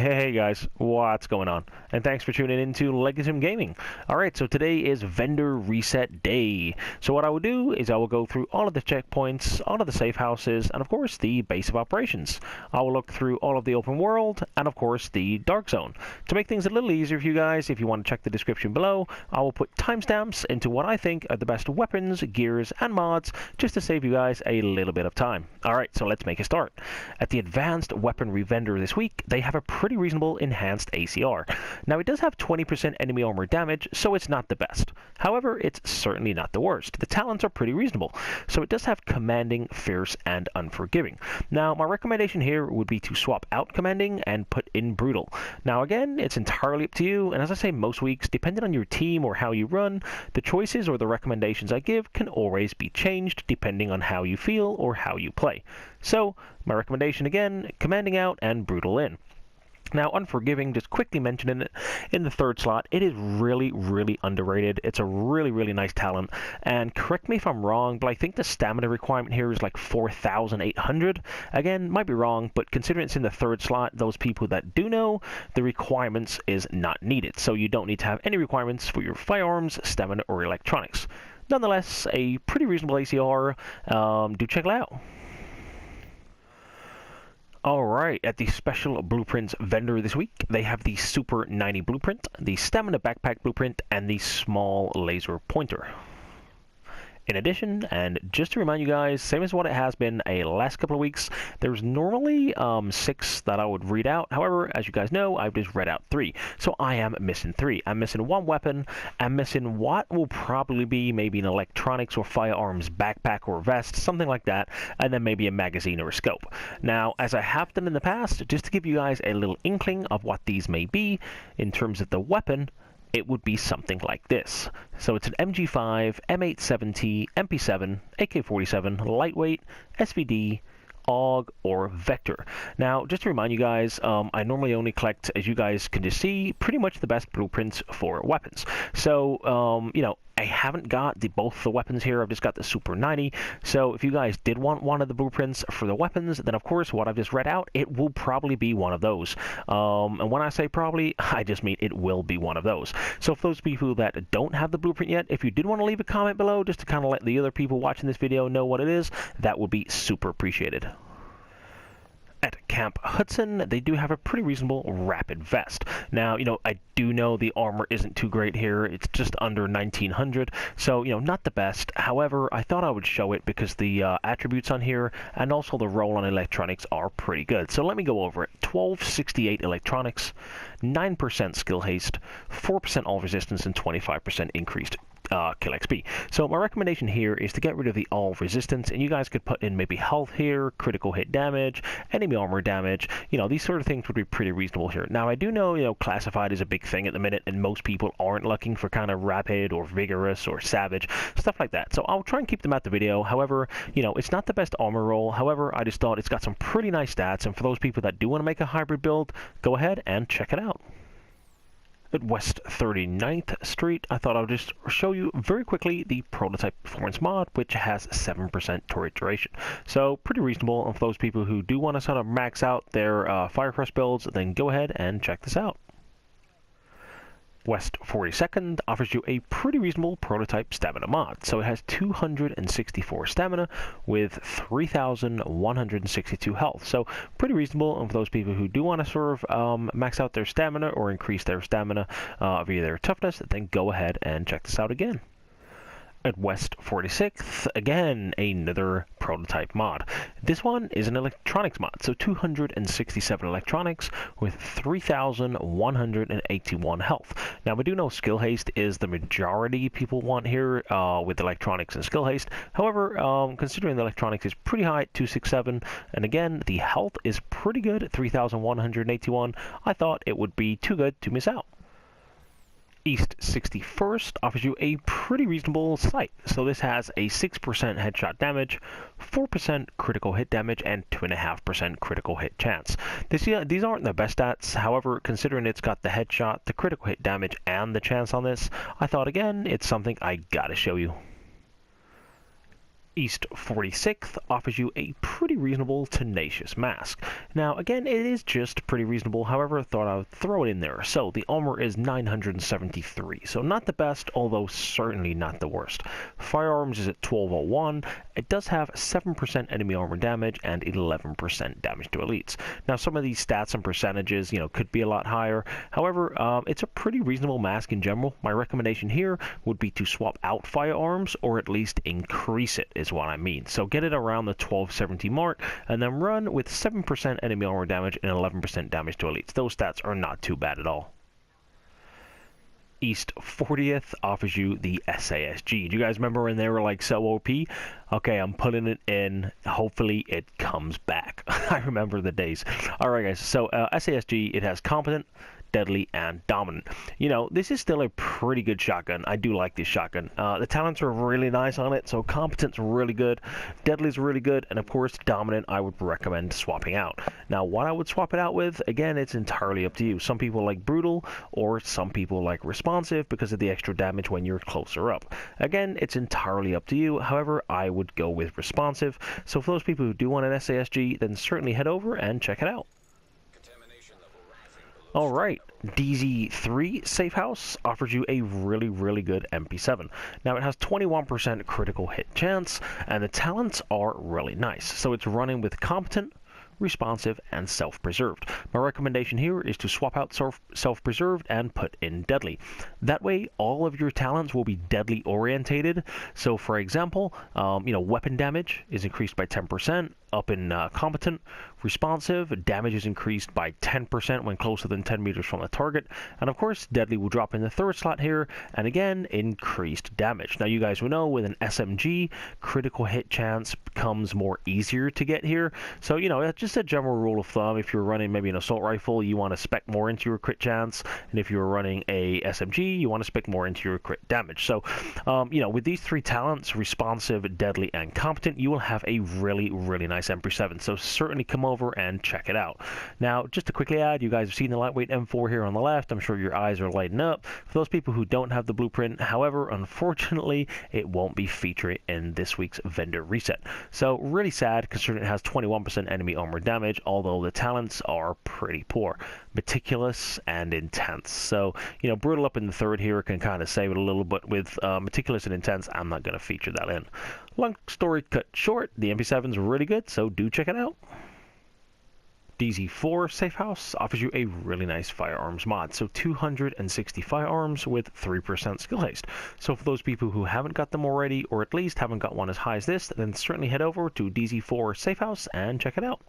Hey guys, what's going on? And thanks for tuning in to Legatum Gaming. Alright, so today is vendor reset day. So what I will do is I will go through all of the checkpoints, all of the safe houses, and of course the base of operations. I will look through all of the open world, and of course the dark zone. To make things a little easier for you guys, if you want to check the description below, I will put timestamps into what I think are the best weapons, gears, and mods, just to save you guys a little bit of time. Alright, so let's make a start. At the advanced weaponry vendor this week, they have a pretty reasonable enhanced ACR. Now it does have 20% enemy armor damage, so it's not the best. However, it's certainly not the worst. The talents are pretty reasonable, so it does have commanding, fierce, and unforgiving. Now my recommendation here would be to swap out commanding and put in brutal. Now again, it's entirely up to you, and as I say most weeks, depending on your team or how you run, the choices or the recommendations I give can always be changed depending on how you feel or how you play. So my recommendation again, commanding out and brutal in. Now, Unforgiving, just quickly mentioning it in the third slot, it is really underrated. It's a really nice talent, and correct me if I'm wrong, but I think the stamina requirement here is like 4,800. Again, might be wrong, but considering it's in the third slot, those people that do know, the requirements is not needed. So you don't need to have any requirements for your firearms, stamina, or electronics. Nonetheless, a pretty reasonable ACR. Do check it out. Alright, at the special blueprints vendor this week, they have the Super 90 blueprint, the Stamina backpack blueprint, and the small laser pointer. In addition, and just to remind you guys, same as what it has been a last couple of weeks, there's normally 6 that I would read out. However, as you guys know, I've just read out 3. So I am missing 3. I'm missing 1 weapon. I'm missing what will probably be maybe an electronics or firearms backpack or vest, something like that, and then maybe a magazine or a scope. Now, as I have done in the past, just to give you guys a little inkling of what these may be, in terms of the weapon, it would be something like this. So it's an MG5, M870, MP7, AK-47, lightweight, SVD, AUG, or Vector. Now, just to remind you guys, I normally only collect, as you guys can just see, pretty much the best blueprints for weapons. So, you know, I haven't got both the weapons here. I've just got the Super 90. So if you guys did want one of the blueprints for the weapons, then of course what I've just read out, it will probably be one of those. And when I say probably, I just mean it will be one of those. So for those people that don't have the blueprint yet, if you did want to leave a comment below just to kind of let the other people watching this video know what it is, that would be super appreciated. At Camp Hudson, they do have a pretty reasonable rapid vest. Now, you know, I do know the armor isn't too great here. It's just under 1,900, so, you know, not the best. However, I thought I would show it because the attributes on here and also the roll on electronics are pretty good. So let me go over it. 1268 electronics, 9% skill haste, 4% all resistance, and 25% increased kill XP. So my recommendation here is to get rid of the all resistance, and you guys could put in maybe health here, critical hit damage, enemy armor damage. You know, these sort of things would be pretty reasonable here. Now I do know, you know, classified is a big thing at the minute, and most people aren't looking for kind of rapid or vigorous or savage, stuff like that. So I'll try and keep them out the video. However, you know, it's not the best armor roll. However, I just thought it's got some pretty nice stats, and for those people that do want to make a hybrid build, go ahead and check it out. At West 39th Street, I thought I would just show you very quickly the prototype performance mod, which has 7% turret duration. So pretty reasonable, and for those people who do want to sort of max out their Firecrest builds, then go ahead and check this out. West 42nd offers you a pretty reasonable prototype stamina mod. So it has 264 stamina with 3,162 health. So pretty reasonable, and for those people who do want to sort of max out their stamina or increase their stamina via their toughness, then go ahead and check this out again. At West 46th, again, another prototype mod. This one is an electronics mod, so 267 electronics with 3,181 health. Now, we do know skill haste is the majority people want here with electronics and skill haste. However, considering the electronics is pretty high at 267, and again, the health is pretty good at 3,181, I thought it would be too good to miss out. East 61st offers you a pretty reasonable sight. So this has a 6% headshot damage, 4% critical hit damage, and 2.5% critical hit chance. These aren't the best stats. However, considering it's got the headshot, the critical hit damage, and the chance on this, I thought again, it's something I gotta show you. East 46th offers you a pretty reasonable Tenacious Mask. Now, again, it is just pretty reasonable, however, I thought I would throw it in there. So, the armor is 973, so not the best, although certainly not the worst. Firearms is at 1201. It does have 7% enemy armor damage and 11% damage to elites. Now, some of these stats and percentages, could be a lot higher. However, it's a pretty reasonable mask in general. My recommendation here would be to swap out Firearms, or at least increase it, is what I mean. So get it around the 1270 mark, and then run with 7% enemy armor damage and 11% damage to elites. Those stats are not too bad at all. East 40th offers you the SASG. Do you guys remember when they were like so OP? Okay, I'm putting it in. Hopefully it comes back. I remember the days. Alright guys, so SASG, it has competent, deadly, and dominant. This is still a pretty good shotgun. I do like this shotgun. The talents are really nice on it, so competent's really good, deadly's really good, and of course dominant I would recommend swapping out. Now what I would swap it out with, again, it's entirely up to you. Some people like brutal, or some people like responsive because of the extra damage when you're closer up. Again, it's entirely up to you. However, I would go with responsive. So for those people who do want an SASG, then certainly head over and check it out. Alright, DZ3 Safe House offers you a really, really good MP7. Now it has 21% critical hit chance, and the talents are really nice. So it's running with competent, responsive, and self-preserved. My recommendation here is to swap out self-preserved and put in deadly. That way, all of your talents will be deadly orientated. So for example, weapon damage is increased by 10%, up in competent. Responsive, damage is increased by 10% when closer than 10 meters from the target. And of course, deadly will drop in the third slot here, and again, increased damage. Now you guys will know with an SMG, critical hit chance becomes more easier to get here. So, that's just a general rule of thumb. If you're running maybe an assault rifle, you want to spec more into your crit chance. And if you're running a SMG, you want to spec more into your crit damage. So, with these three talents, responsive, deadly, and competent, you will have a really, really nice MP7. So certainly come over and check it out. Now, just to quickly add, you guys have seen the lightweight M4 here on the left. I'm sure your eyes are lighting up. For those people who don't have the blueprint, however, unfortunately, it won't be featured in this week's vendor reset. So really sad, considering it has 21% enemy armor damage, although the talents are pretty poor. Meticulous and intense. So, brutal up in the third here can kind of save it a little bit. With meticulous and intense, I'm not going to feature that in. Long story cut short, the MP7 is really good, so do check it out. DZ4 Safe House offers you a really nice firearms mod. So 260 firearms with 3% skill haste. So for those people who haven't got them already, or at least haven't got one as high as this, then certainly head over to DZ4 Safe House and check it out.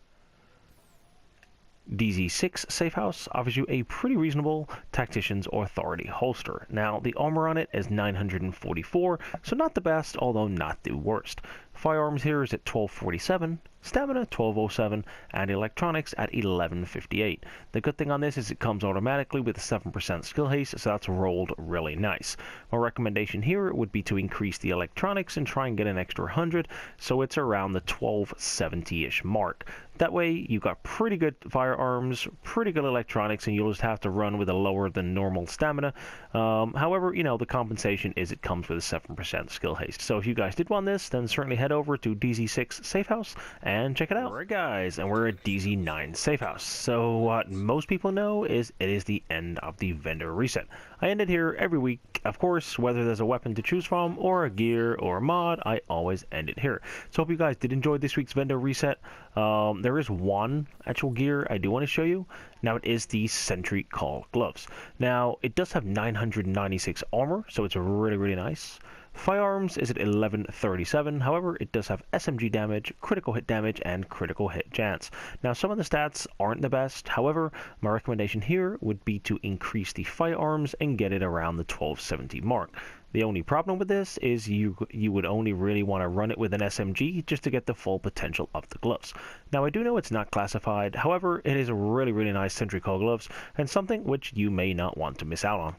DZ6 Safe House offers you a pretty reasonable Tacticians Authority holster. Now, the armor on it is 944, so not the best, although not the worst. Firearms here is at 1247, stamina 1207, and electronics at 1158. The good thing on this is it comes automatically with a 7% skill haste, so that's rolled really nice. My recommendation here would be to increase the electronics and try and get an extra 100, so it's around the 1270-ish mark. That way, you got pretty good firearms, pretty good electronics, and you'll just have to run with a lower than normal stamina. However, the compensation is it comes with a 7% skill haste. So if you guys did want this, then certainly head over to DZ6 Safe House and check it out. Alright guys, and we're at DZ9 Safe House. So what most people know is it is the end of the vendor reset. I end it here every week. Of course, whether there's a weapon to choose from, or a gear, or a mod, I always end it here. So hope you guys did enjoy this week's vendor reset. There is one actual gear I do want to show you. Now it is the Sentry Call Gloves. Now it does have 996 armor, so it's really, really nice. Firearms is at 1137, however, it does have SMG damage, critical hit damage, and critical hit chance. Now, some of the stats aren't the best, however, my recommendation here would be to increase the firearms and get it around the 1270 mark. The only problem with this is you would only really want to run it with an SMG just to get the full potential of the gloves. Now, I do know it's not classified, however, it is a really, really nice Sentry Call Gloves, and something which you may not want to miss out on.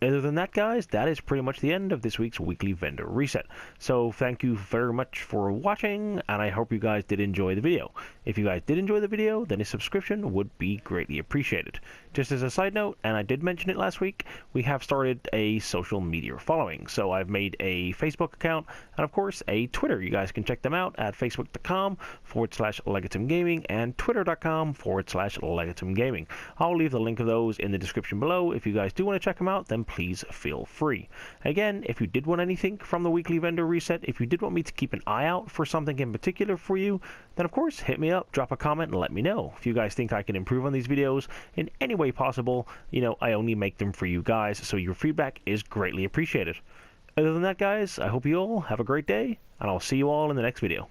Other than that, guys, that is pretty much the end of this week's weekly vendor reset. So thank you very much for watching, and I hope you guys did enjoy the video. If you guys did enjoy the video, then a subscription would be greatly appreciated. Just as a side note, and I did mention it last week, we have started a social media following. So I've made a Facebook account and, of course, a Twitter. You guys can check them out at facebook.com/Legatum Gaming and twitter.com/Legatum Gaming. I'll leave the link of those in the description below. If you guys do want to check them out, then please feel free. Again, if you did want anything from the weekly vendor reset, if you did want me to keep an eye out for something in particular for you, then of course hit me up, drop a comment, and let me know. If you guys think I can improve on these videos in any way possible, you know, I only make them for you guys, so your feedback is greatly appreciated. Other than that, guys, I hope you all have a great day, and I'll see you all in the next video.